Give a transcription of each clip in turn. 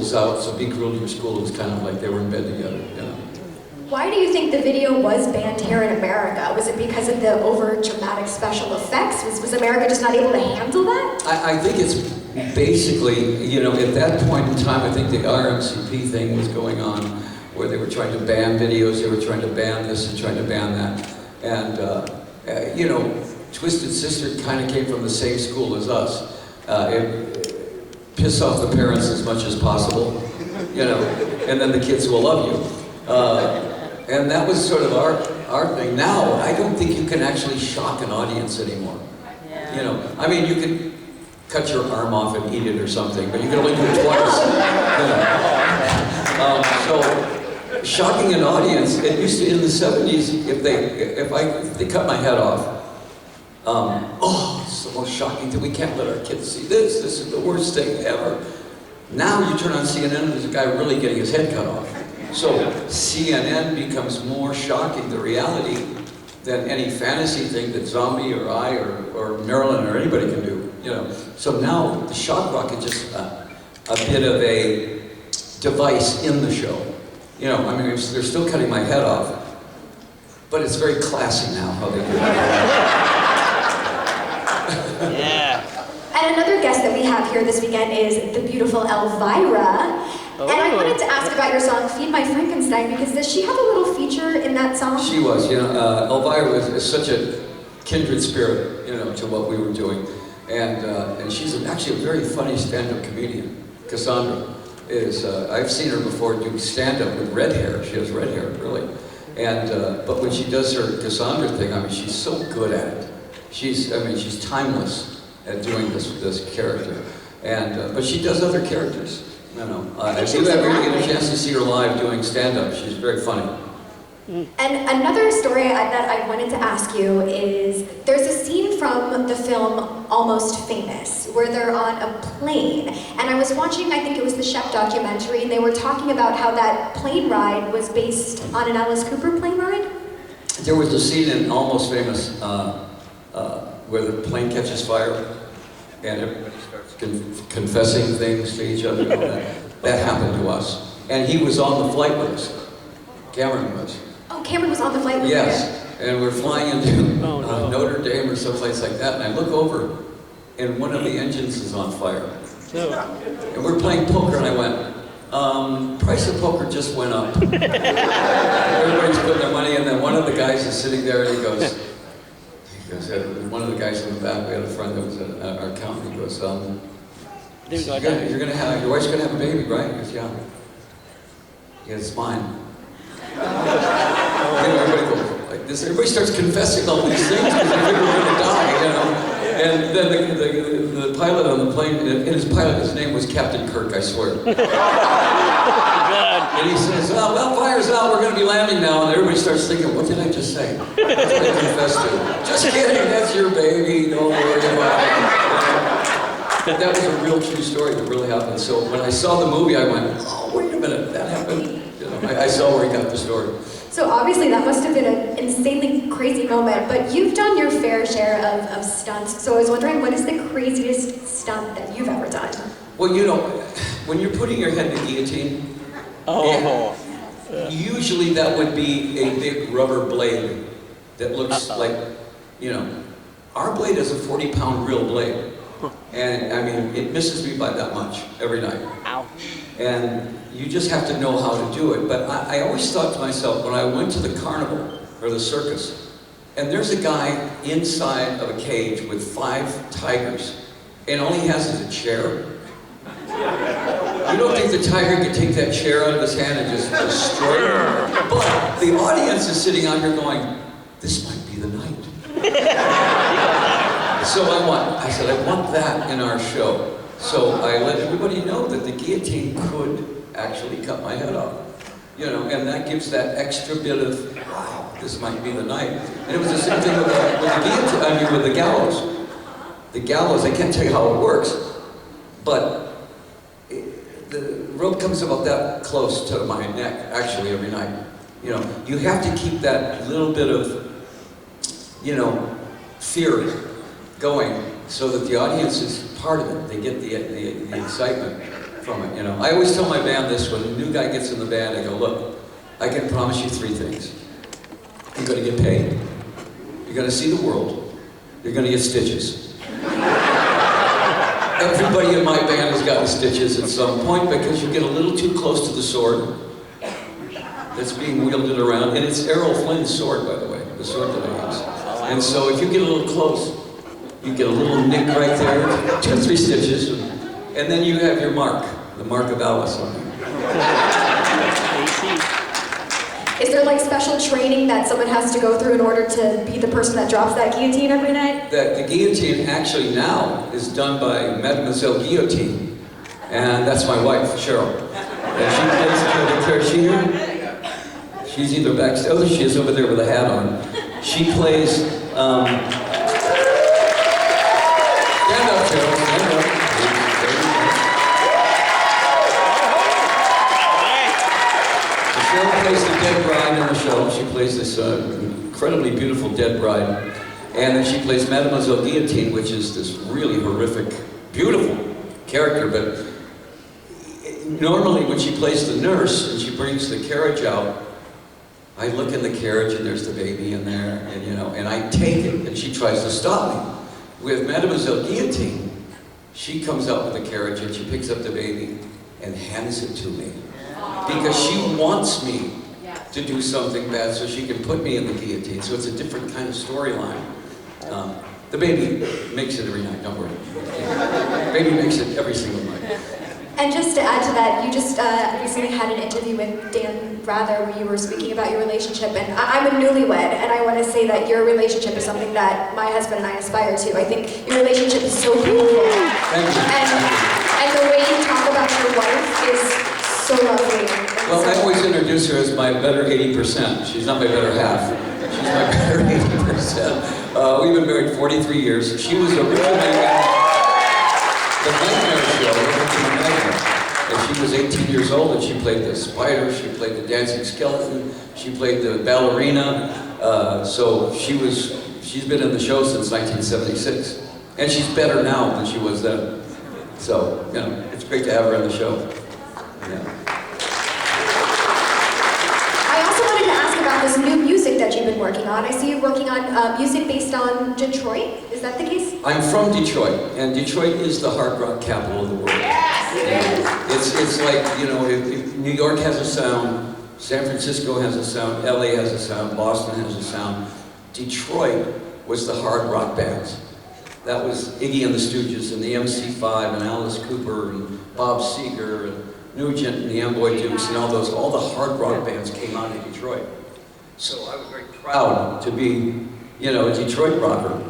was out, so Be Cruel to Your School was kind of like they were in bed together. Why do you think the video was banned here in America? Was it because of the over-dramatic special effects? Was America just not able to handle that? I think it's basically, you know, at that point in time, I think the RMCP thing was going on, where they were trying to ban videos, they were trying to ban this and trying to ban that. And, you know, Twisted Sister kind of came from the same school as us. Piss off the parents as much as possible, you know, and then the kids will love you. And that was sort of our thing. Now, I don't think you can actually shock an audience anymore. Yeah. You know, I mean, you could cut your arm off and eat it or something, but you can only do it twice. You know? So, shocking an audience, it used to, in the 70s, if they cut my head off, oh, it's the most shocking thing. We can't let our kids see this. This is the worst thing ever. Now you turn on CNN and there's a guy really getting his head cut off. So CNN becomes more shocking, the reality, than any fantasy thing that Zombie or I or Marilyn or anybody can do. You know. So now the shock rock is just a bit of a device in the show. You know, I mean, they're still cutting my head off, but it's very classy now how they do it. Yeah. And another guest that we have here this weekend is the beautiful Elvira. Oh. And I wanted to ask about your song, Feed My Frankenstein, because does she have a little feature in that song? She was, you know, Elvira is such a kindred spirit, you know, to what we were doing. And she's actually a very funny stand-up comedian. Cassandra is, I've seen her before do stand-up with red hair. She has red hair, really. And, but when she does her Cassandra thing, I mean, she's so good at it. She's timeless at doing this character. And, but she does other characters. I don't know. I do ever get a chance to see her live doing stand-up. She's very funny. And another story that I wanted to ask you is, there's a scene from the film Almost Famous, where they're on a plane. And I was watching, I think it was the Chef documentary, and they were talking about how that plane ride was based on an Alice Cooper plane ride? There was a scene in Almost Famous where the plane catches fire, and everybody starts confessing things to each other. That happened to us. And he was on the flight with us. Cameron was. Oh, Cameron was on the flight with Yes. And we're flying into Notre Dame or someplace like that, and I look over, and one of the engines is on fire. And we're playing poker, and I went, price of poker just went up. Everybody's putting their money in, and then one of the guys is sitting there, and he goes, one of the guys in the back, we had a friend that was our accountant, he goes, you're gonna have, your wife's gonna have a baby, right? He goes, yeah. Yeah, it's mine. Everybody goes like this. Everybody starts confessing all these things because they think we're gonna die, you know. And then the pilot on the plane, and his pilot, his name was Captain Kirk, I swear. And he says, oh, well, fire's out, we're gonna be landing now. And everybody starts thinking, what did I just say? What did I confess to? Just kidding, that's your baby, don't worry about it. But that was a real true story that really happened. So when I saw the movie, I went, oh, wait a minute, that happened. You know, I saw where he got the story. So obviously that must have been an insanely crazy moment, but you've done your fair share of stunts. So I was wondering, what is the craziest stunt that you've ever done? Well, you know, when you're putting your head in a guillotine, usually that would be a big rubber blade that looks like, you know, our blade is a 40-pound real blade. And I mean, it misses me by that much every night. Ow. And you just have to know how to do it. But I always thought to myself, when I went to the carnival or the circus, and there's a guy inside of a cage with 5 tigers, and all he has is a chair. You don't think the tiger could take that chair out of his hand and just destroy it? But the audience is sitting out here going, this might be the night. So I said, I want that in our show. So I let everybody know that the guillotine could actually cut my head off. You know, and that gives that extra bit of, wow, this might be the night. And it was the same thing with the guillotine, I mean with the gallows. The gallows, I can't tell you how it works, but the rope comes about that close to my neck, actually, every night. You know, you have to keep that little bit of, you know, fear going so that the audience is part of it. They get the excitement from it, you know. I always tell my band this, when a new guy gets in the band, I go, look, I can promise you 3 things. You're gonna get paid, you're gonna see the world, you're gonna get stitches. Everybody in my band has gotten stitches at some point because you get a little too close to the sword that's being wielded around, and it's Errol Flynn's sword, by the way, the sword that I use. And so if you get a little close, you get a little nick right there, 2 or 3 stitches, and then you have your mark, the mark of Alice on you. Is there like special training that someone has to go through in order to be the person that drops that guillotine every night? The guillotine actually now is done by Mademoiselle Guillotine, and that's my wife, Cheryl. And she plays the character. She here? She's either backstage. Oh, she is over there with a hat on. She plays. Stand up, Cheryl. Stand up. Cheryl plays the dead bride in the show. She plays this incredibly beautiful dead bride. And then she plays Mademoiselle Guillotine, which is this really horrific, beautiful character. But normally when she plays the nurse and she brings the carriage out, I look in the carriage and there's the baby in there, and you know, and I take it and she tries to stop me. With Mademoiselle Guillotine, she comes out with the carriage and she picks up the baby and hands it to me. Because she wants me to do something bad so she can put me in the guillotine. So it's a different kind of storyline. The baby makes it every night, don't worry. The baby makes it every single night. And just to add to that, you just recently had an interview with Dan Rather where you were speaking about your relationship, and I'm a newlywed, and I want to say that your relationship is something that my husband and I aspire to. I think your relationship is so beautiful. Thank you. And the way you talk about your wife is so lovely. Well, I always introduce her as my better 80%. She's not my better half. She's my better 80%. We've been married 43 years. She was originally in the Nightmare Show. And she was 18 years old, and she played the spider, she played the dancing skeleton, she played the ballerina. So she's been in the show since 1976. And she's better now than she was then. So, you know, it's great to have her on the show. Yeah. I also wanted to ask about this new music that you've been working on. I see you're working on music based on Detroit. Is that the case? I'm from Detroit, and Detroit is the hard rock capital of the world. It's like, you know, if New York has a sound, San Francisco has a sound, LA has a sound, Boston has a sound. Detroit was the hard rock bands. That was Iggy and the Stooges and the MC5 and Alice Cooper and Bob Seger and Nugent and the Amboy Dukes and all the hard rock bands came out of Detroit. So I was very proud to be, you know, a Detroit rocker.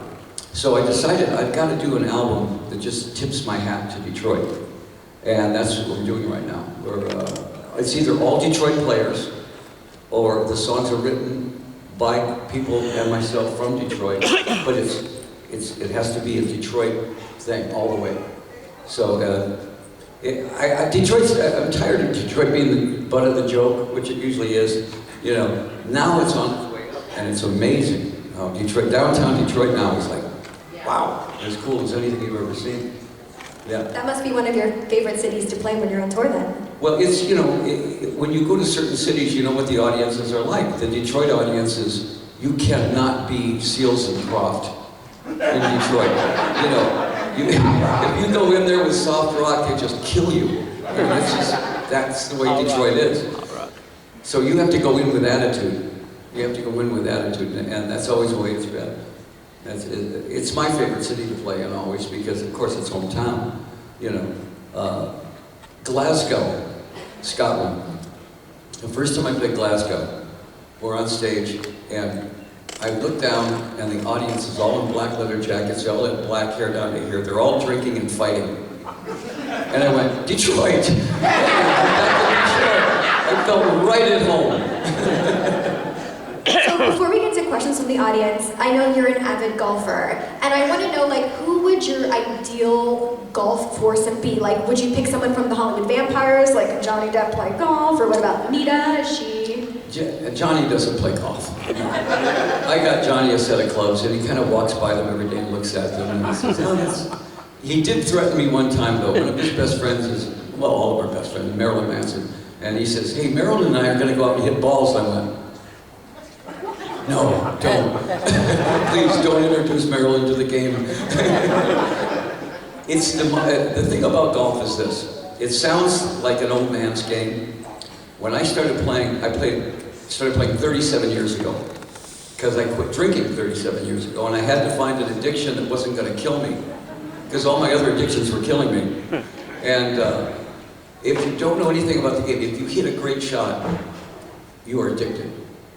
So I decided I've got to do an album that just tips my hat to Detroit. And that's what we're doing right now. It's either all Detroit players, or the songs are written by people and myself from Detroit, but it has to be a Detroit thing all the way. So I'm tired of Detroit being the butt of the joke, which it usually is. You know, now it's on its way up, and it's amazing. Detroit, downtown Detroit now is like, wow, as cool as anything you've ever seen. Yeah. That must be one of your favorite cities to play when you're on tour then. Well, it's, you know, when you go to certain cities, you know what the audiences are like. The Detroit audiences, you cannot be Seals and Croft in Detroit. You know, if you go in there with soft rock, they just kill you. I mean, that's the way Detroit is. So you have to go in with attitude. You have to go in with attitude, and that's always the way it's been. It's my favorite city to play in always because, of course, it's hometown. You know, Glasgow, Scotland. The first time I played Glasgow, we're on stage, and I look down, and the audience is all in black leather jackets, they all have black hair down to here. They're all drinking and fighting. And I went, Detroit! I felt right at home. So before we get to questions from the audience, I know you're an avid golfer, and I want to know, like, who would your ideal golf foursome be? Like, would you pick someone from the Hollywood Vampires, like Johnny Depp play golf, or what about Anita? Is she... Johnny doesn't play golf. I got Johnny a set of clubs, and he kind of walks by them every day and looks at them, and he says, oh, he did threaten me one time, though. One of his best friends is well, all of our best friends, Marilyn Manson. And he says, hey, Marilyn and I are going to go out and hit balls. I went, no, don't. Please don't introduce Marilyn to the game. It's the thing about golf is this. It sounds like an old man's game. When I started playing, started playing 37 years ago. Because I quit drinking 37 years ago, and I had to find an addiction that wasn't going to kill me. Because all my other addictions were killing me. And if you don't know anything about the game, if you hit a great shot, you are addicted.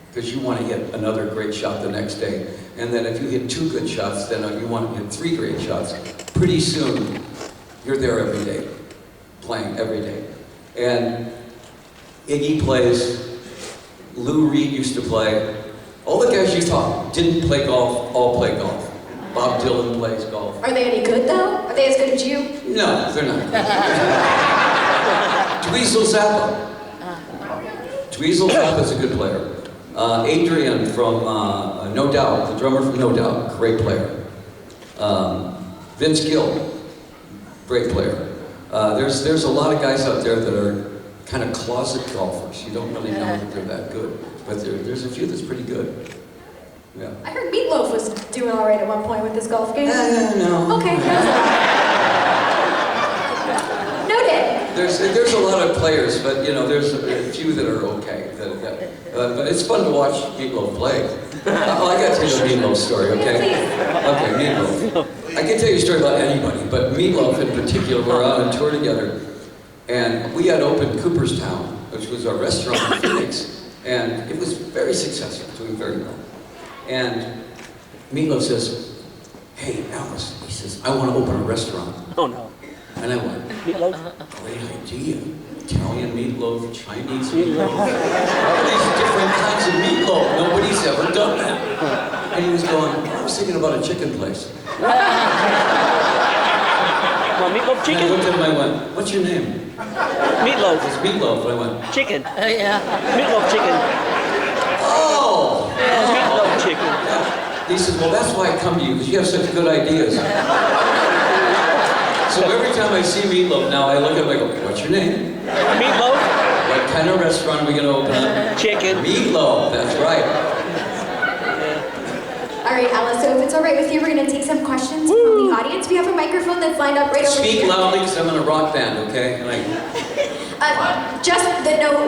Because you want to hit another great shot the next day. And then if you hit 2 good shots, then you want to hit 3 great shots. Pretty soon, you're there every day, playing every day. And Iggy plays, Lou Reed used to play. All the guys you talk didn't play golf, all play golf. Bob Dylan plays golf. Are they any good though? Are they as good as you? No, they're not. Dweezil Zappa. Dweezil Zappa's a good player. Adrian from No Doubt, the drummer from No Doubt, great player. Vince Gill, great player. There's a lot of guys out there that are kind of closet golfers. You don't really know that they're that good, but there's a few that's pretty good. Yeah. I heard Meatloaf was doing all right at one point with this golf game. No. Okay. Noted. There's a lot of players, but you know, there's a few that are okay. But it's fun to watch Meatloaf play. Oh, I got to tell you a Meatloaf story, okay? Okay, Meatloaf. I can tell you a story about anybody, but Meatloaf in particular, we're out on tour together, and we had opened Cooperstown, which was our restaurant in Phoenix, and it was very successful, doing very well. And Meatloaf says, hey, Alice, he says, I want to open a restaurant. Oh, no. And I went, Meatloaf? great idea. Italian meatloaf, Chinese meatloaf, all these different kinds of meatloaf. Nobody's ever done that. And he was going, I was thinking about a chicken place. Well, meatloaf And chicken? I looked at him and I went, what's your name? Meatloaf. It's Meatloaf. And I went, Chicken. Yeah. Meatloaf chicken. oh! Meatloaf chicken. He says, well, that's why I come to you, because you have such good ideas. So every time I see Meatloaf now, I look at him and I go, what's your name? Meatloaf? What kind of restaurant are we going to open up? Chicken. Meatloaf, that's right. All right, Alice, so if it's all right with you, we're going to take some questions from the audience. We have a microphone that's lined up right over Speak here. loudly, because I'm in a rock band, okay? Just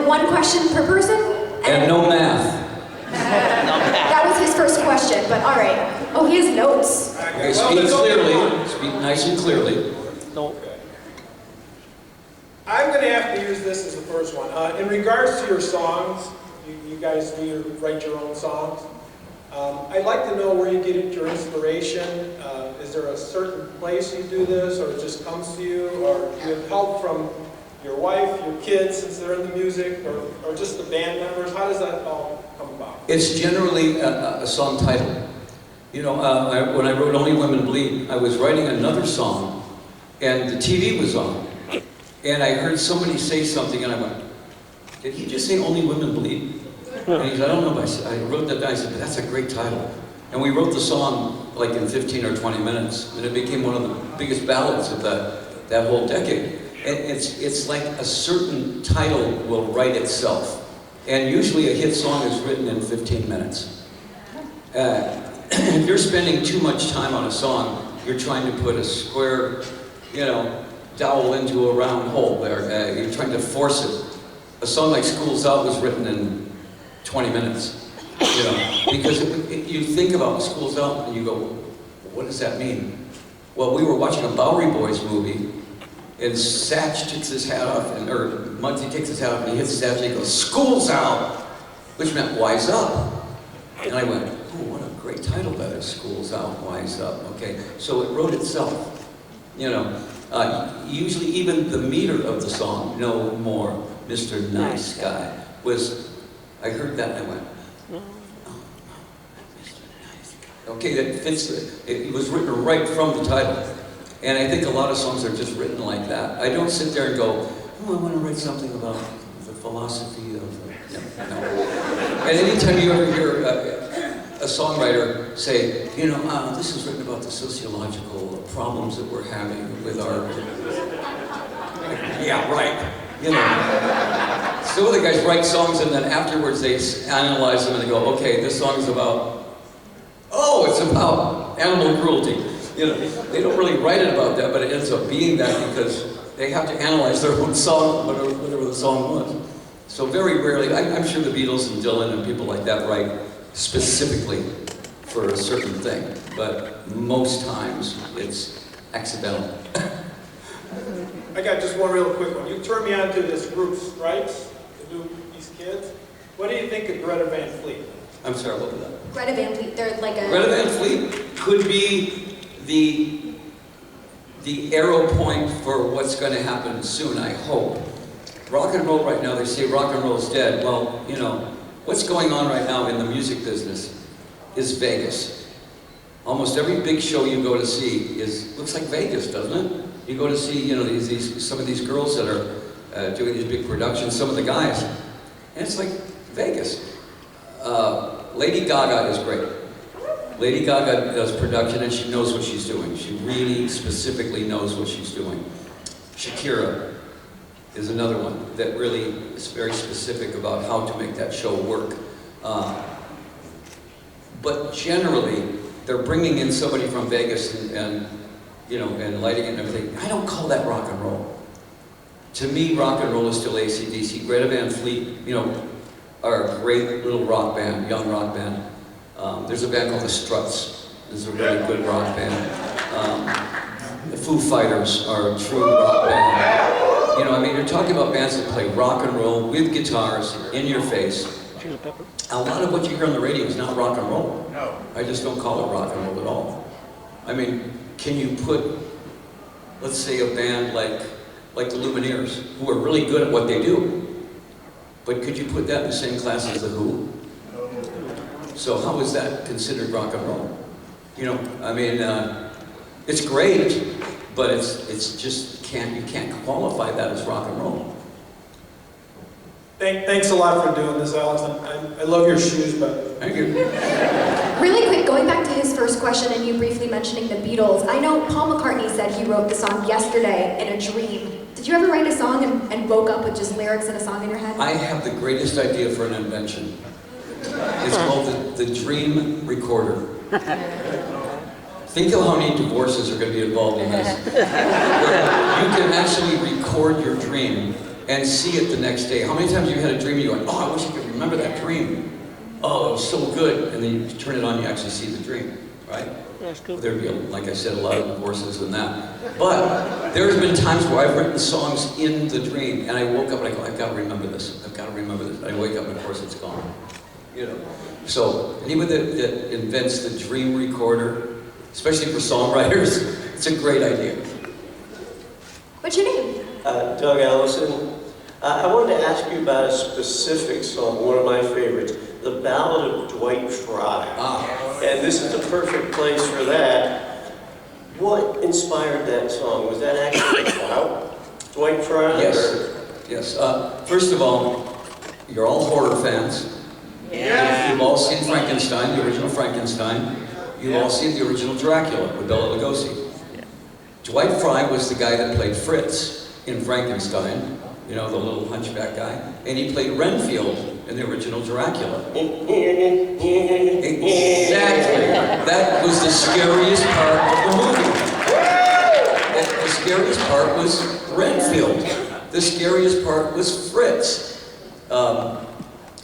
one question per person. And no math. That was his first question, but all right. Oh, he has notes. Okay, speak clearly. Speak nice and clearly. No. I'm going to have to use this as the first one. In regards to your songs, you guys write your own songs. I'd like to know where you get your inspiration. Is there a certain place you do this, or it just comes to you, or do you have help from your wife, your kids, since they're in the music, or just the band members? How does that all come about? It's generally a song title. You know, when I wrote Only Women Bleed, I was writing another song, and the TV was on. And I heard somebody say something, and I went, did he just say Only Women Bleed? And he said, I don't know, but I wrote that down. I said, but that's a great title. And we wrote the song like in 15 or 20 minutes, and it became one of the biggest ballads of that whole decade. And it's like a certain title will write itself. And usually a hit song is written in 15 minutes. If you're spending too much time on a song, you're trying to put a square, dowel into a round hole there. You're trying to force it. A song like School's Out was written in 20 minutes, because you think about School's Out and you go, what does that mean? Well, we were watching a Bowery Boys movie, and Satch takes his hat off, or Muggsy takes his hat off, and he hits his hat, and he goes, School's Out, which meant wise up. And I went, oh, what a great title that is, School's Out, wise up, okay? So it wrote itself, usually even the meter of the song, No More, Mr. Nice Guy, was, I heard that and I went, oh, Mr. Nice Guy. Okay, that fits, it was written right from the title. And I think a lot of songs are just written like that. I don't sit there and go, oh, I want to write something about the philosophy of, no. And anytime you ever hear a songwriter say, this is written about the sociological problems that we're having with our... Yeah, right. You know. Some of the guys write songs and then afterwards they analyze them and they go, okay, this song is about, oh, it's about animal cruelty. You know, they don't really write it about that, but it ends up being that because they have to analyze their own song, whatever the song was. So very rarely, I'm sure the Beatles and Dylan and people like that write specifically for a certain thing, but most times it's accidental. I got just one real quick one. You turned me on to this group Stripes, these kids. What do you think of Greta Van Fleet? I'm sorry, what was that? Greta Van Fleet, they're like a... Greta Van Fleet could be the arrow point for what's going to happen soon, I hope. Rock and roll right now, they say rock and roll is dead. Well, you know, what's going on right now in the music business is Vegas. Almost every big show you go to see looks like Vegas, doesn't it? You go to see, you know, some of these girls that are doing these big productions, some of the guys, and it's like Vegas. Lady Gaga is great. Lady Gaga does production and she knows what she's doing. She really specifically knows what she's doing. Shakira is another one that really is very specific about how to make that show work. But generally, they're bringing in somebody from Vegas and you know, and lighting it and everything. I don't call that rock and roll. To me, rock and roll is still AC/DC. Greta Van Fleet, you know, are a great little rock band, young rock band. There's a band called the Struts. This is a really good rock band. The Foo Fighters are a true rock band. You know, I mean, you're talking about bands that play rock and roll with guitars in your face. A lot of what you hear on the radio is not rock and roll. No. I just don't call it rock and roll at all. I mean, can you put, let's say, a band like the Lumineers, who are really good at what they do, but could you put that in the same class as the Who? So how is that considered rock and roll? You know, I mean, it's great, but it's just you can't qualify that as rock and roll. Thanks a lot for doing this, Alex. I love your shoes, but... Thank you. Really quick, going back to his first question and you briefly mentioning the Beatles, I know Paul McCartney said he wrote the song Yesterday in a dream. Did you ever write a song and woke up with just lyrics and a song in your head? I have the greatest idea for an invention. It's called the Dream Recorder. Think of how many divorces are going to be involved in this. You can actually record your dream and see it the next day. How many times have you had a dream and you're going, oh, I wish I could remember that dream. Oh, it was so good. And then you turn it on, you actually see the dream, right? That's cool. There'd be, like I said, a lot of divorces in that. But there's been times where I've written songs in the dream and I woke up and I go, I've got to remember this. I've got to remember this. And I wake up and of course it's gone. You know. So anyone that invents the dream recorder, especially for songwriters, it's a great idea. What's your name? Doug Allison. I wanted to ask you about a specific song, one of my favorites, The Ballad of Dwight Fry. And this is the perfect place for that. What inspired that song? Was that actually about Dwight Fry? Yes. Yes. First of all, you're all horror fans. Yeah. You've all seen Frankenstein, the original Frankenstein. You've all seen the original Dracula with Bela Lugosi. Dwight Fry was the guy that played Fritz in Frankenstein, you know, the little hunchback guy, and he played Renfield in the original Dracula. Exactly. That was the scariest part of the movie. The scariest part was Renfield. The scariest part was Fritz.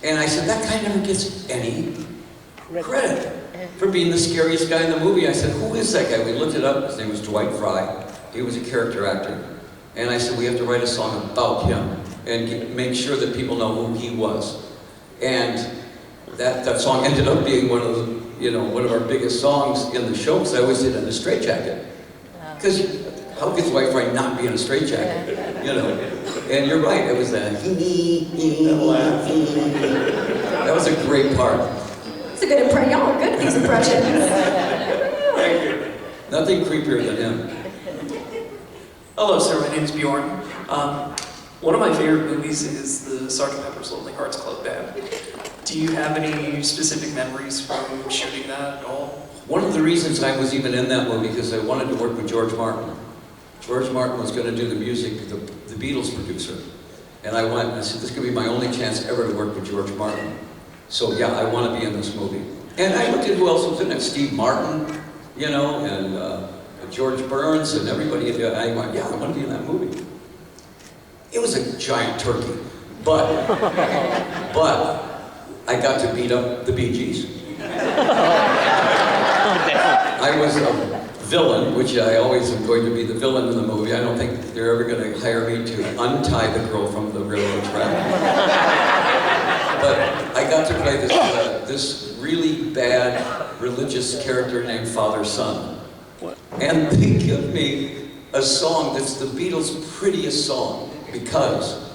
And I said, that guy never gets any credit for being the scariest guy in the movie. I said, who is that guy? We looked it up. His name was Dwight Fry. He was a character actor. And I said, we have to write a song about him and make sure that people know who he was. And that song ended up being one of our biggest songs in the show, because I always did it in a straitjacket. Because how could Dwight Fry not be in a straitjacket? You know. And you're right, it was that. That was a great part. It's a good impression. Y'all are good at these impressions. Thank you. Nothing creepier than him. Hello, sir. My name is Bjorn. One of my favorite movies is the Sgt. Pepper's Lonely Hearts Club Band. Do you have any specific memories from shooting that at all? One of the reasons I was even in that movie, because I wanted to work with George Martin. George Martin was going to do the music, the Beatles producer. And I went and I said, this is going to be my only chance ever to work with George Martin. So yeah, I want to be in this movie. And I looked at who else was in it, Steve Martin, you know, and George Burns and everybody. And I went, yeah, I want to be in that movie. It was a giant turkey, but I got to beat up the Bee Gees. I was a villain, which I always am going to be the villain in the movie. I don't think they're ever going to hire me to untie the girl from the railroad track. But I got to play this really bad religious character named Father Son. And they give me a song that's the Beatles' prettiest song, Because,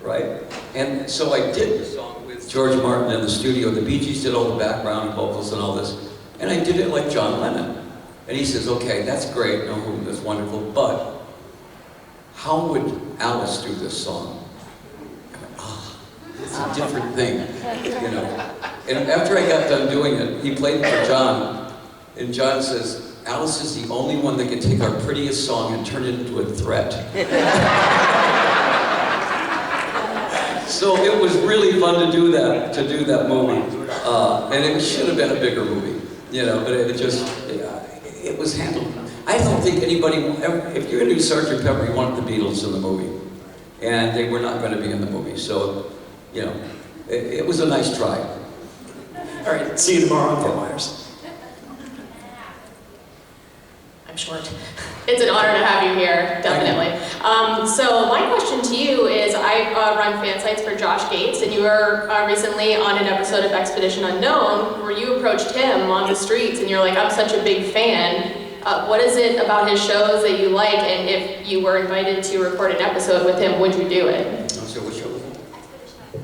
right? And so I did the song with George Martin in the studio. The Bee Gees did all the background vocals and all this. And I did it like John Lennon. And he says, okay, that's great, no, that's wonderful, but how would Alice do this song? I went, it's a different thing, you know. And after I got done doing it, he played it for John, and John says, Alice is the only one that can take our prettiest song and turn it into a threat. So it was really fun to do that movie. And it should have been a bigger movie, you know, but it just, it was handled. I don't think anybody, if you're going to do Sgt. Pepper, you want the Beatles in the movie. And they were not going to be in the movie, so, you know, it was a nice try. All right, see you tomorrow on Fort Myers. I'm short. It's an honor to have you here, definitely. So my question to you is, I run fan sites for Josh Gates, and you were recently on an episode of Expedition Unknown where you approached him on the streets and you're like, I'm such a big fan. What is it about his shows that you like, and if you were invited to record an episode with him, would you do it? So what show was it?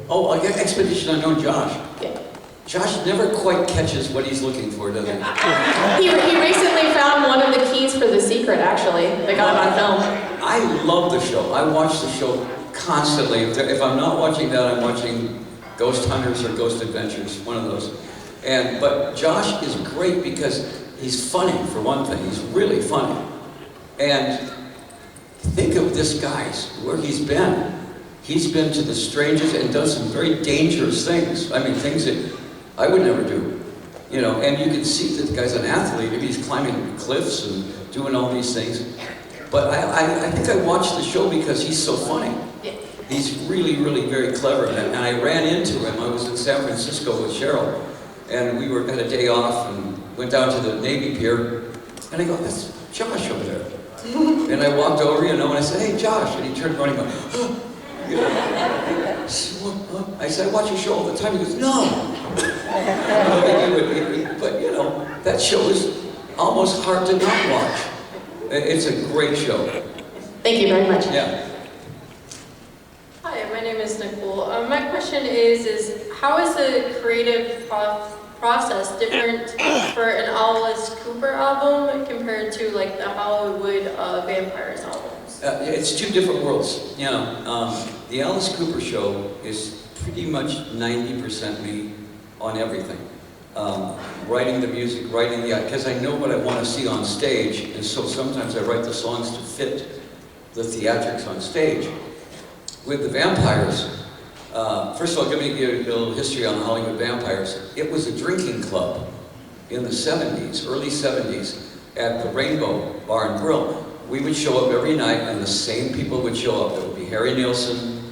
Oh, Expedition Unknown, Josh. Yeah. Josh never quite catches what he's looking for, does he? He recently found one of the keys for The Secret, actually, that got on film. I love the show. I watch the show constantly. If I'm not watching that, I'm watching Ghost Hunters or Ghost Adventures, one of those. But Josh is great because he's funny, for one thing. He's really funny. And think of this guy's, where he's been. He's been to the strangest and done some very dangerous things. I mean, things that I would never do, you know, and you can see that the guy's an athlete. Maybe he's climbing cliffs and doing all these things. But I think I watched the show because he's so funny. Yeah. He's really, really very clever. And I ran into him. I was in San Francisco with Cheryl, and we had a day off and went down to the Navy Pier, and I go, that's Josh over there. And I walked over, you know, and I said, hey, Josh. And he turned around and went, oh. You know, I said, I watch your show all the time. He goes, no. But you know, that show is almost hard to not watch. It's a great show. Thank you very much. Yeah. Hi, my name is Nicole. My question is how is the creative process different for an Alice Cooper album compared to like the Hollywood Vampires albums? It's two different worlds. You know, the Alice Cooper show is pretty much 90% me on everything. Writing the music, writing the, because I know what I want to see on stage, and so sometimes I write the songs to fit the theatrics on stage. With the Vampires, first of all, give you a little history on the Hollywood Vampires. It was a drinking club in the 70s, early 70s, at the Rainbow Bar and Grill. We would show up every night, and the same people would show up. There would be Harry Nilsson,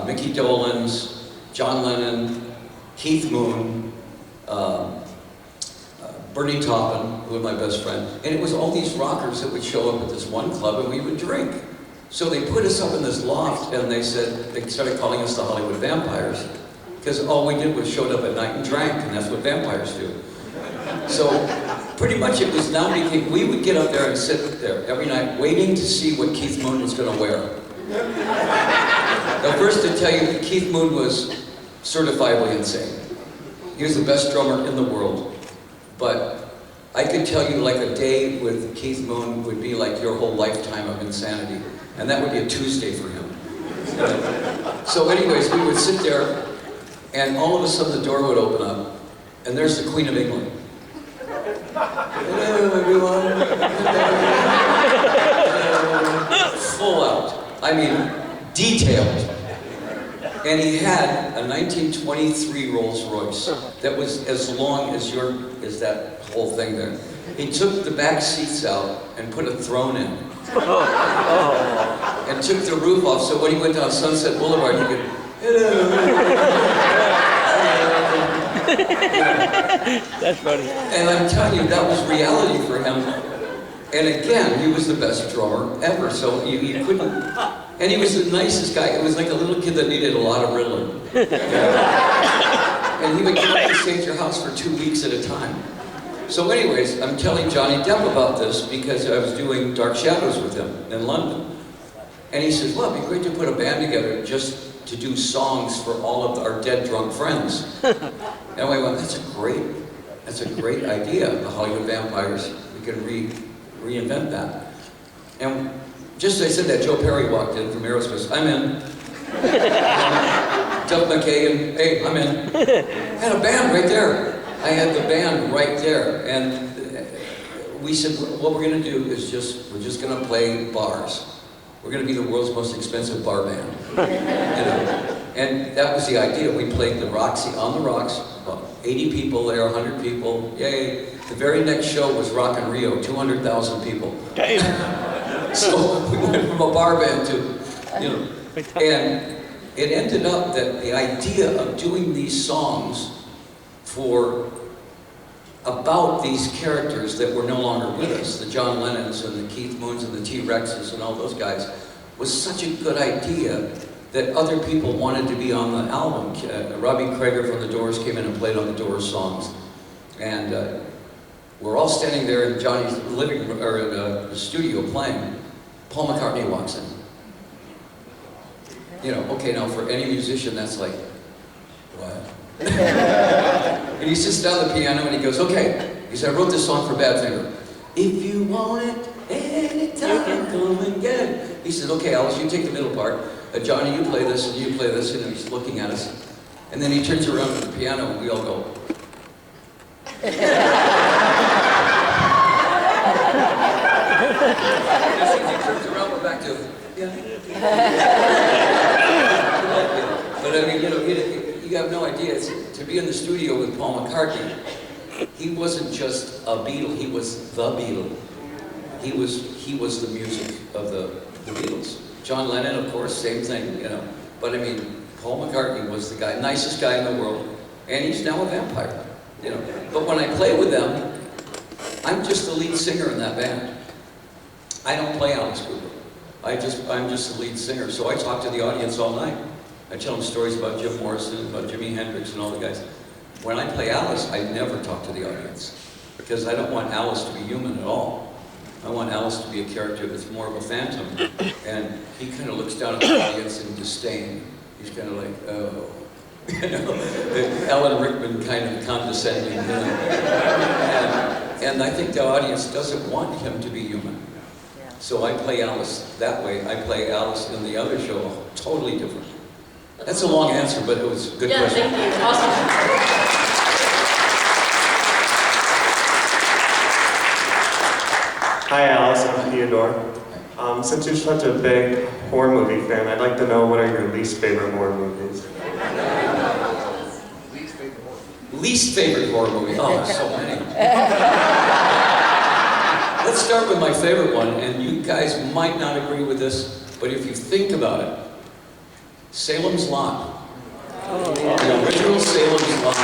Mickey Dolenz, John Lennon, Keith Moon, Bernie Taupin, who was my best friend. And it was all these rockers that would show up at this one club, and we would drink. So they put us up in this loft, and they started calling us the Hollywood Vampires, because all we did was showed up at night and drank, and that's what vampires do. So pretty much it was now became, we would get up there and sit there every night waiting to see what Keith Moon was going to wear. Now first to tell you, Keith Moon was certifiably insane. He was the best drummer in the world. But I could tell you like a day with Keith Moon would be like your whole lifetime of insanity. And that would be a Tuesday for him. So anyways, we would sit there, and all of a sudden the door would open up, and there's the Queen of England. Hello, everyone. mean, detailed. And he had a 1923 Rolls Royce that was as long as that whole thing there. He took the back seats out and put a throne in. And took the roof off, so when he went down Sunset Boulevard, he could, hello. That's funny. And I'm telling you, that was reality for him. And again, he was the best drummer ever, so you couldn't. And he was the nicest guy. It was like a little kid that needed a lot of Ritalin. And he would come up to stay at your house for 2 weeks at a time. So anyways, I'm telling Johnny Depp about this because I was doing Dark Shadows with him in London. And he says, well, it'd be great to put a band together just to do songs for all of our dead drunk friends. And I went, that's a great idea, the Hollywood Vampires. We can reinvent that. And just as I said that, Joe Perry walked in from Aerosmith. I'm in. Duff McKagan, hey, I'm in. I had a band right there. I had the band right there. And we said, what we're going to do is we're just going to play bars. We're going to be the world's most expensive bar band. And that was the idea. We played the Roxy on the Rocks, about 80 people there, 100 people, yay. The very next show was Rock in Rio, 200,000 people. So we went from a bar band to, and it ended up that the idea of doing these songs about these characters that were no longer with us, the John Lennons and the Keith Moons and the T-Rexes and all those guys, was such a good idea that other people wanted to be on the album. Robbie Krieger from the Doors came in and played on the Doors songs. And we're all standing there in Johnny's living room, or in the studio playing. Paul McCartney walks in. Okay, now for any musician, that's like, what? And he sits down at the piano and he goes, okay. He said, I wrote this song for Badfinger. If you want it, anytime, come and get it. He said, okay, Alice, you take the middle part. Johnny, you play this and you play this. And he's looking at us. And then he turns around to the piano and we all go. He turns around, we're back to, But I mean, you have no idea. To be in the studio with Paul McCartney, he wasn't just a Beatle, he was the Beatle. He was the music of the Beatles. John Lennon, of course, same thing, But I mean, Paul McCartney was the guy, nicest guy in the world, and he's now a vampire, But when I play with them, I'm just the lead singer in that band. I don't play Alice Cooper. I'm just the lead singer, so I talk to the audience all night. I tell them stories about Jim Morrison, about Jimi Hendrix and all the guys. When I play Alice, I never talk to the audience because I don't want Alice to be human at all. I want Alice to be a character that's more of a phantom. And he kind of looks down at the audience in disdain. He's kind of like, oh. Alan Rickman kind of condescending. And I think the audience doesn't want him to be human. So I play Alice that way. I play Alice in the other show totally different. That's a long answer, but it was a good question. Yeah, thank you. Awesome. Hi, Alice. I'm Theodore. Since you're such a big horror movie fan, I'd like to know what are your least favorite horror movies? Least favorite horror movie? Oh, there's so many. Let's start with my favorite one, and you guys might not agree with this, but if you think about it, Salem's Lot. The original Salem's Lot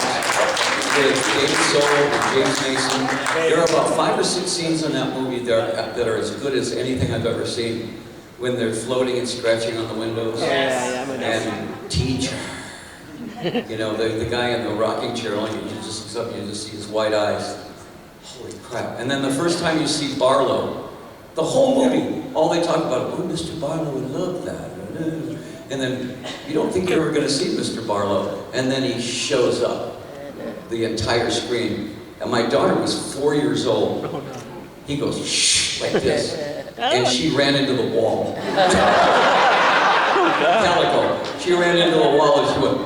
with David Soul and James Mason. There are about 5 or 6 scenes in that movie that are as good as anything I've ever seen. When they're floating and scratching on the windows. And teacher. The guy in the rocking chair, you just looks up and you just see his white eyes. Holy crap. And then the first time you see Barlow, the whole movie, all they talk about, oh, Mr. Barlow would love that. And then you don't think you're ever going to see Mr. Barlow. And then he shows up, the entire screen. And my daughter was 4 years old. He goes, shh, like this. And she ran into the wall. Calico. She ran into the wall and she went,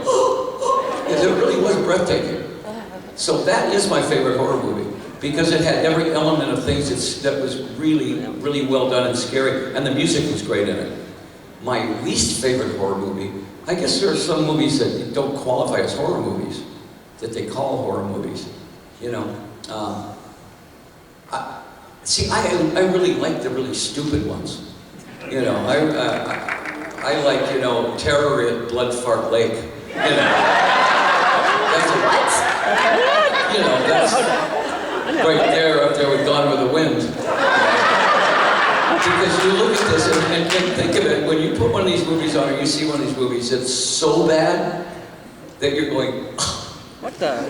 because it really was breathtaking. So that is my favorite horror movie. Because it had every element of things that was really, really well done and scary. And the music was great in it. My least favorite horror movie, I guess there are some movies that don't qualify as horror movies, that they call horror movies. You know, I really like the really stupid ones. You know, I like, you know, Terror at Blood Fart Lake. You know, that's What? you know, that's right there, up there with Gone with the Wind. Because you look at this and think of it, when you put one of these movies on or you see one of these movies, it's so bad that you're going, What the?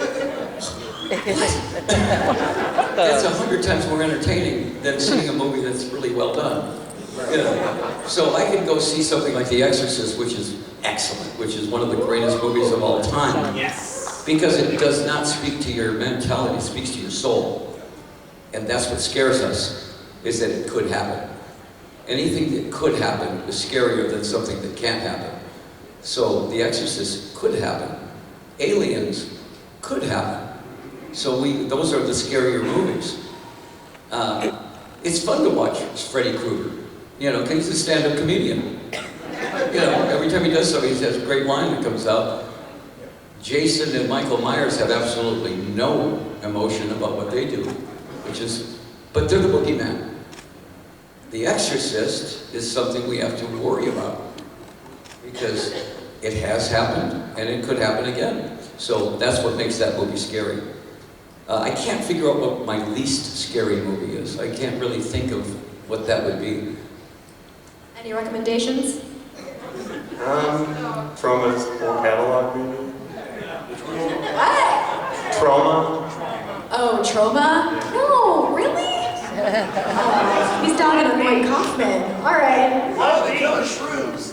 that's 100 times more entertaining than seeing a movie that's really well done. You know? So I can go see something like The Exorcist, which is excellent, which is one of the greatest movies of all time. Yes. Because it does not speak to your mentality, it speaks to your soul. And that's what scares us, is that it could happen. Anything that could happen is scarier than something that can't happen. So The Exorcist could happen. Aliens could happen. So those are the scarier movies. It's fun to watch Freddy Krueger. You know, because he's a stand-up comedian. You know, every time he does something, he has a great line that comes out. Jason and Michael Myers have absolutely no emotion about what they do, but they're the boogeyman. The Exorcist is something we have to worry about because it has happened and it could happen again. So that's what makes that movie scary. I can't figure out what my least scary movie is. I can't really think of what that would be. Any recommendations? Trauma's whole catalog, maybe? What? Trauma? Oh, Trauma? No, really? Oh, he's dogging on Lloyd Kaufman. All right. Killer Shrews was,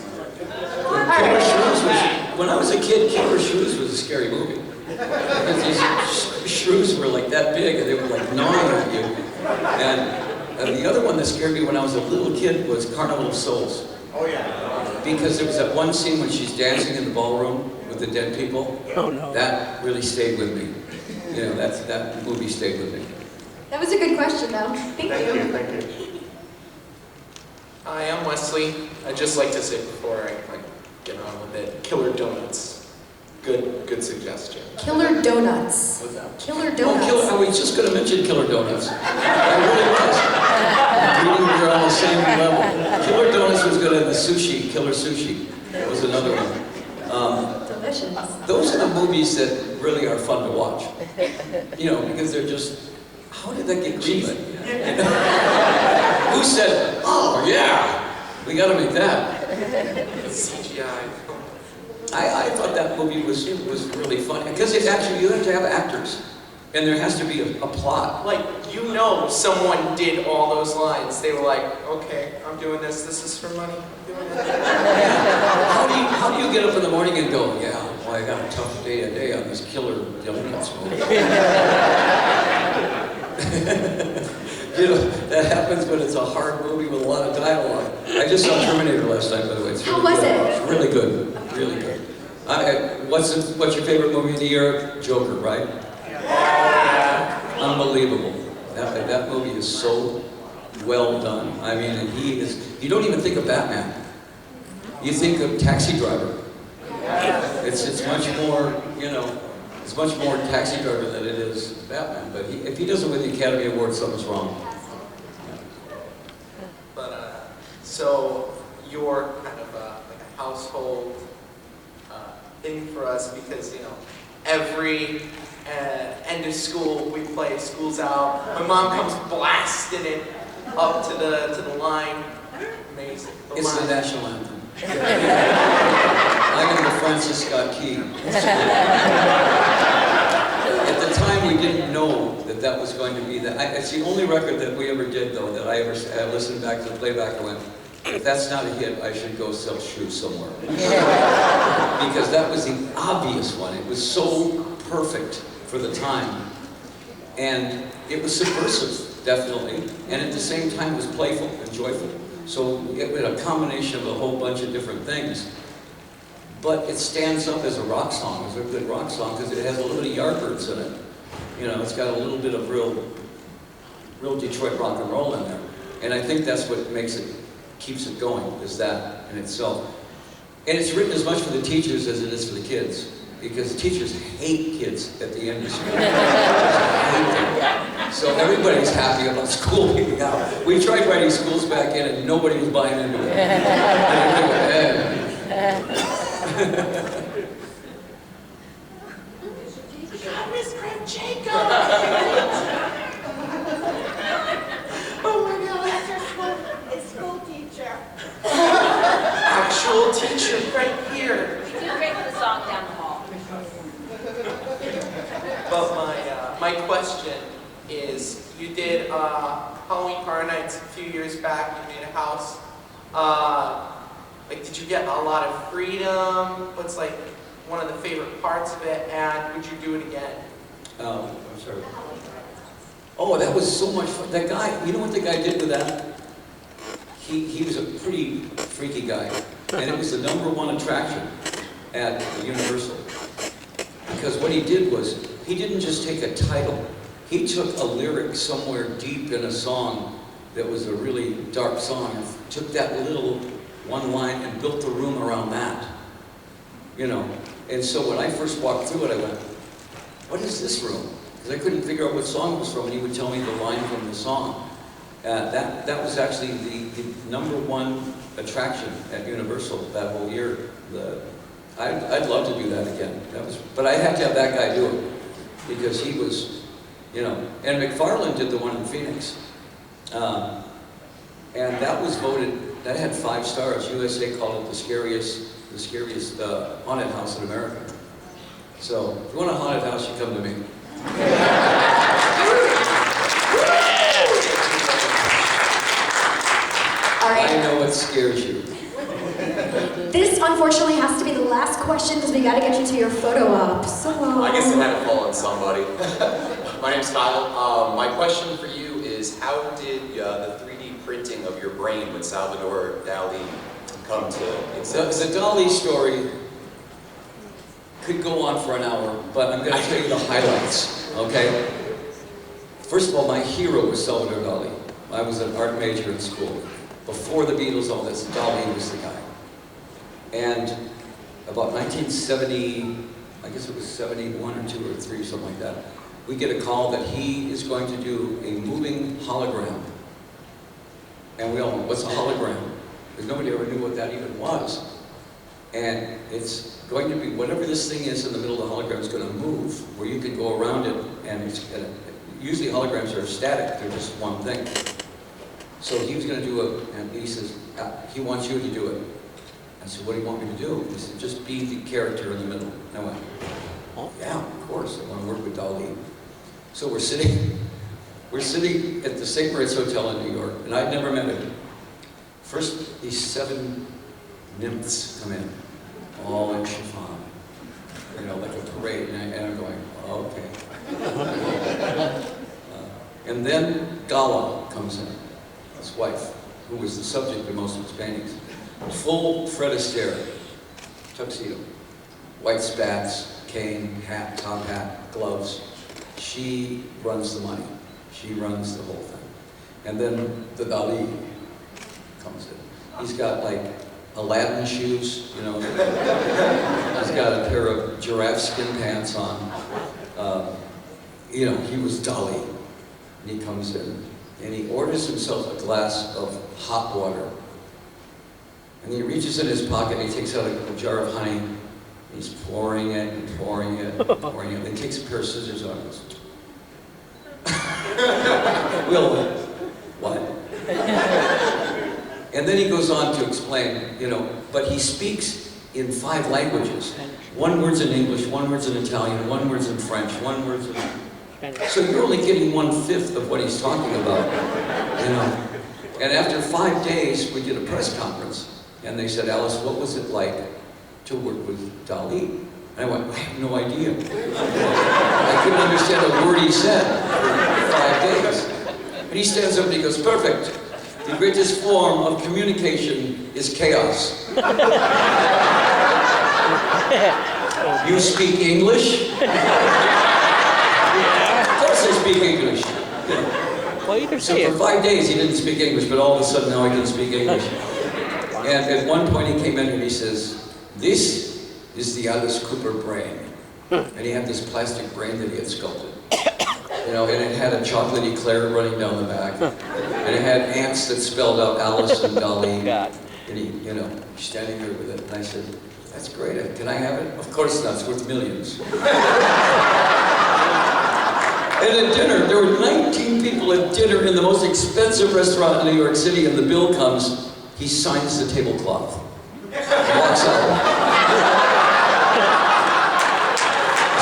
when I was a kid, Killer Shrews was a scary movie. Because these shrews were like that big and they were like gnawing at you. And the other one that scared me when I was a little kid was Carnival of Souls. Oh yeah. Because there was that one scene when she's dancing in the ballroom with the dead people. Oh no. That really stayed with me. You know, that movie stayed with me. That was a good question, though. Thank you. Thank you. Hi, I'm Wesley. I'd just like to say before I get on with it, Killer Donuts. Good suggestion. Killer Donuts. What's that? Killer Donuts. I was just going to mention Killer Donuts. I really was. We're on the same level. Killer Donuts was good, and the sushi, Killer Sushi, was another one. Delicious. Those are the movies that really are fun to watch. You know, because they're just, how did that get greenlit? Who said, oh yeah, we got to make that? CGI. I thought that movie was really fun because it actually, you have to have actors, and there has to be a plot. Like, you know someone did all those lines. They were like, okay, I'm doing this. This is for money. I'm doing it. How do you get up in the morning and go, yeah, well, I got a tough day today on this Killer Donuts movie. You know, that happens when it's a hard movie with a lot of dialogue. I just saw Terminator last night, by the way. It's really How was good. it? It's really good. Really good. What's your favorite movie of the year? Joker, right? Yeah. Unbelievable. That movie is so well done. I mean, and you don't even think of Batman. You think of Taxi Driver. It's much more, you know, it's much more Taxi Driver than it is Batman. But if he doesn't win the Academy Award, something's wrong. But, so you're kind of like a household thing for us because, you know, every end of school we play School's Out. My mom comes blasting it up to the line. Amazing. It's the national anthem. I'm in the Francis Scott Key. At the time, we didn't know that was going to be that. It's the only record that we ever did, though, that I listened back to the playback and went, if that's not a hit, I should go sell shoes somewhere. Because that was the obvious one. It was so perfect for the time. And it was subversive, definitely. And at the same time, it was playful and joyful. So it was a combination of a whole bunch of different things. But it stands up as a rock song, as a good rock song, because it has a little bit of Yardbirds in it. You know, it's got a little bit of real Detroit rock and roll in there. And I think that's what makes it keeps it going, is that in itself. And it's written as much for the teachers as it is for the kids, because teachers hate kids at the end of school. So everybody's happy about school being out. We tried writing schools back in and nobody was buying into it. Miss Graham Jacob! Oh my God, that's your school teacher. Actual teacher right here. We do great for the song down the hall. But my question is, you did Halloween Horror Nights a few years back. You made a house. Like, did you get a lot of freedom? What's like one of the favorite parts of it? And would you do it again? I'm sorry. Oh, that was so much fun. That guy, you know what the guy did with that? He was a pretty freaky guy. And it was the #1 attraction at Universal. Because what he did was, he didn't just take a title. He took a lyric somewhere deep in a song that was a really dark song, and took that little one line and built the room around that. You know? And so when I first walked through it, I went, what is this room? Because I couldn't figure out what song it was from, and he would tell me the line from the song. That was actually the #1 attraction at Universal that whole year. I'd love to do that again. But I had to have that guy do it, because he was, you know. And McFarlane did the one in Phoenix, and that was voted. That had 5 stars. USA called it the scariest haunted house in America. So if you want a haunted house, you come to me. All right. I know what scares you. This, unfortunately, has to be the last question because we got to get you to your photo op. So, I guess it had to fall on somebody. My name's Kyle. My question for you is, how did the 3D printing of your brain with Salvador Dali come to exist? The Dali story could go on for an hour, but I'm going to tell you the highlights, okay? First of all, my hero was Salvador Dali. I was an art major in school. Before the Beatles, all this, Dali was the guy. And about 1970, I guess it was 71 or 2 or 3, something like that, we get a call that he is going to do a moving hologram. And we all know, what's a hologram? Because nobody ever knew what that even was. And it's going to be, whatever this thing is in the middle of the hologram is going to move, where you can go around it, and it's gonna, usually holograms are static, they're just one thing. So he was going to do it, and he says, he wants you to do it. I said, what do you want me to do? He said, just be the character in the middle. And I went, oh, yeah, of course, I want to work with Dali. So we're sitting at the St. Moritz Hotel in New York, and I'd never met him. First, these 7 nymphs come in, all in chiffon, you know, like a parade, and I'm going, oh, okay. And then Gala comes in, his wife, who was the subject of most of his paintings. Full Fred Astaire, tuxedo, white spats, cane, hat, top hat, gloves. She runs the money. She runs the whole thing. And then the Dali comes in. He's got like Aladdin shoes, you know. He's got a pair of giraffe skin pants on. You know, he was Dali. And he comes in, and he orders himself a glass of hot water. And he reaches in his pocket, and he takes out a jar of honey. And he's pouring it, and pouring it, and pouring it. And he takes a pair of scissors out and goes, Will, what? And then he goes on to explain, you know, but he speaks in 5 languages. 1 word's in English, 1 word's in Italian, 1 word's in French, 1 word's in... So you're only getting 1/5 of what he's talking about, you know. And after 5 days, we did a press conference, and they said, Alice, what was it like to work with Dali? And I went, I have no idea. I couldn't understand a word he said for 5 days. And he stands up and he goes, perfect. The greatest form of communication is chaos. You speak English? Of course I speak English. Well, you can So see for it. 5 days he didn't speak English, but all of a sudden now he can speak English. And at one point he came in and he says, "This is the Alice Cooper brain." And he had this plastic brain that he had sculpted. You know, and it had a chocolatey Claire running down the back. And it had ants that spelled out Alice and Dolly. God. And he, you know, standing there with it. And I said, "That's great. Can I have it?" "Of course not. It's worth millions." And at dinner, there were 19 people at dinner in the most expensive restaurant in New York City, and the bill comes, he signs the tablecloth. Walks out.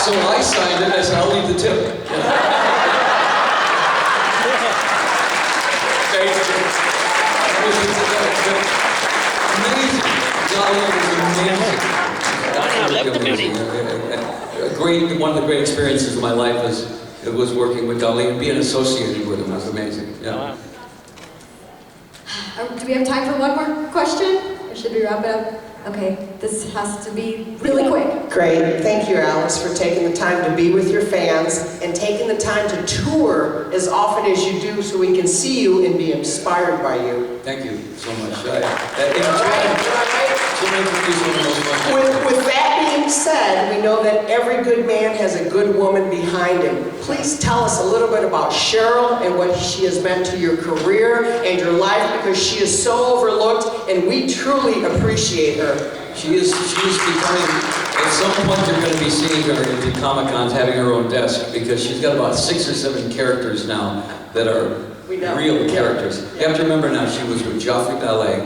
So I signed it, and I said, "I'll leave the tip." Amazing. Dolly was amazing. One of the great experiences of my life was working with Dolly and being associated with him was amazing. Yeah. Do we have time for one more question? Or should we wrap it up? Okay, this has to be really quick. Great. Thank you, Alice, for taking the time to be with your fans and taking the time to tour as often as you do so we can see you and be inspired by you. Thank you so much. With that being said, we know that every good man has a good woman behind him. Please tell us a little bit about Cheryl and what she has meant to your career and your life, because she is so overlooked and we truly appreciate her. She is becoming, at some point you're going to be seeing her at Comic-Cons having her own desk, because she's got about 6 or 7 characters now that are real characters. You have to remember now, she was with Joffrey Ballet.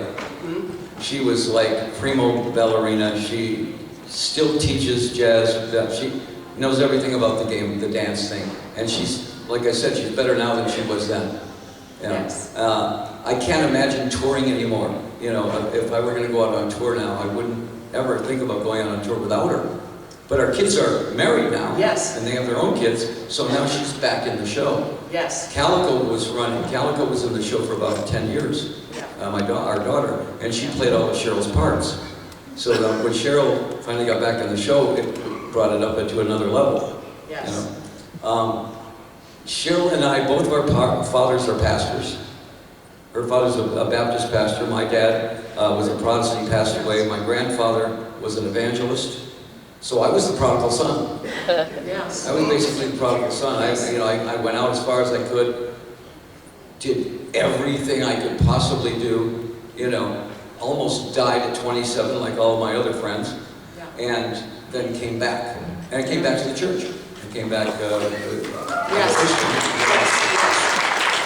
She was like primo ballerina. She still teaches jazz. She knows everything about the game, the dance thing. And she's, like I said, she's better now than she was then. Yeah. Yes. I can't imagine touring anymore. You know, if I were going to go out on tour now, I wouldn't ever think about going out on tour without her. But our kids are married now. Yes. And they have their own kids, so now she's back in the show. Yes. Calico was in the show for about 10 years. Our daughter, and she played all of Cheryl's parts. So when Cheryl finally got back in the show, it brought it up into another level. Yes. You know? Cheryl and I, both of our fathers are pastors. Her father's a Baptist pastor. My dad was a Protestant, he passed away. My grandfather was an evangelist. So I was the prodigal son. Yes. I was basically the prodigal son. I went out as far as I could, did everything I could possibly do, you know, almost died at 27 like all of my other friends, and then came back. And I came back to the church. I came back Christian.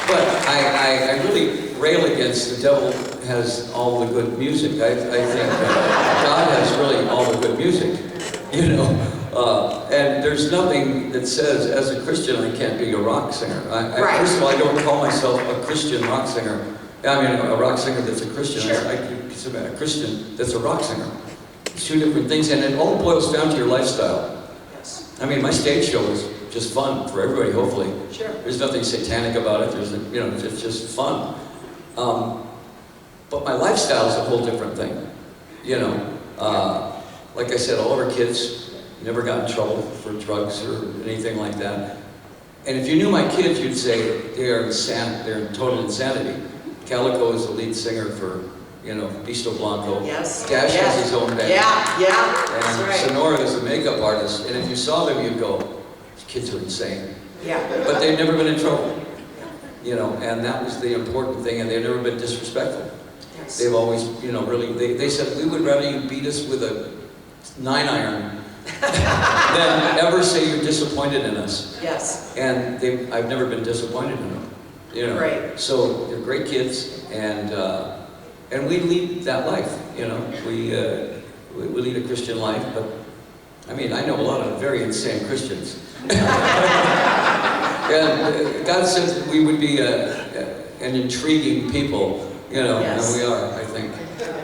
But I really rail against the devil has all the good music. I think God has really all the good music, you know. And there's nothing that says, as a Christian, I can't be a rock singer. First of all, I don't call myself a Christian rock singer. I mean, a rock singer that's a Christian. Sure. I consider a Christian that's a rock singer. It's 2 different things, and it all boils down to your lifestyle. Yes. I mean, my stage show is just fun for everybody, hopefully. Sure. There's nothing satanic about it. It's just fun. But my lifestyle is a whole different thing. You know, like I said, all of our kids never got in trouble for drugs or anything like that. And if you knew my kids, you'd say they're in total insanity. Calico is the lead singer for, you know, Bisto Blanco. Yes. Dash has his own band. Yeah. And That's right. Sonora is a makeup artist. And if you saw them, you'd go, these kids are insane. Yeah. But they've never been in trouble. You know, and that was the important thing, and they've never been disrespectful. Yes. They've always, you know, really, they said, we would rather you beat us with a 9-iron than ever say you're disappointed in us. Yes. And I've never been disappointed in them. You know. Great. So they're great kids, and we lead that life. You know, we lead a Christian life, but I mean, I know a lot of very insane Christians. And God said that we would be an intriguing people, you know, and we are, I think.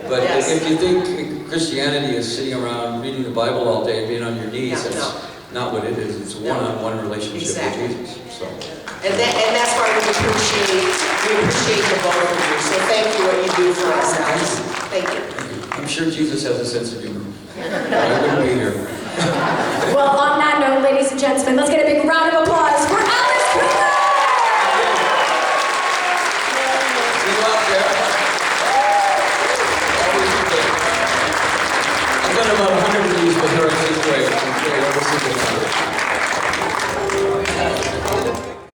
But if you think Christianity is sitting around reading the Bible all day and being on your knees, that's not what it is. It's a one-on-one relationship with Jesus. So. And that's why we appreciate the both of you. So thank you what you do for us, Alex. Thank you. I'm sure Jesus has a sense of humor. I wouldn't be here. Well, on that note, ladies and gentlemen, let's get a big round of applause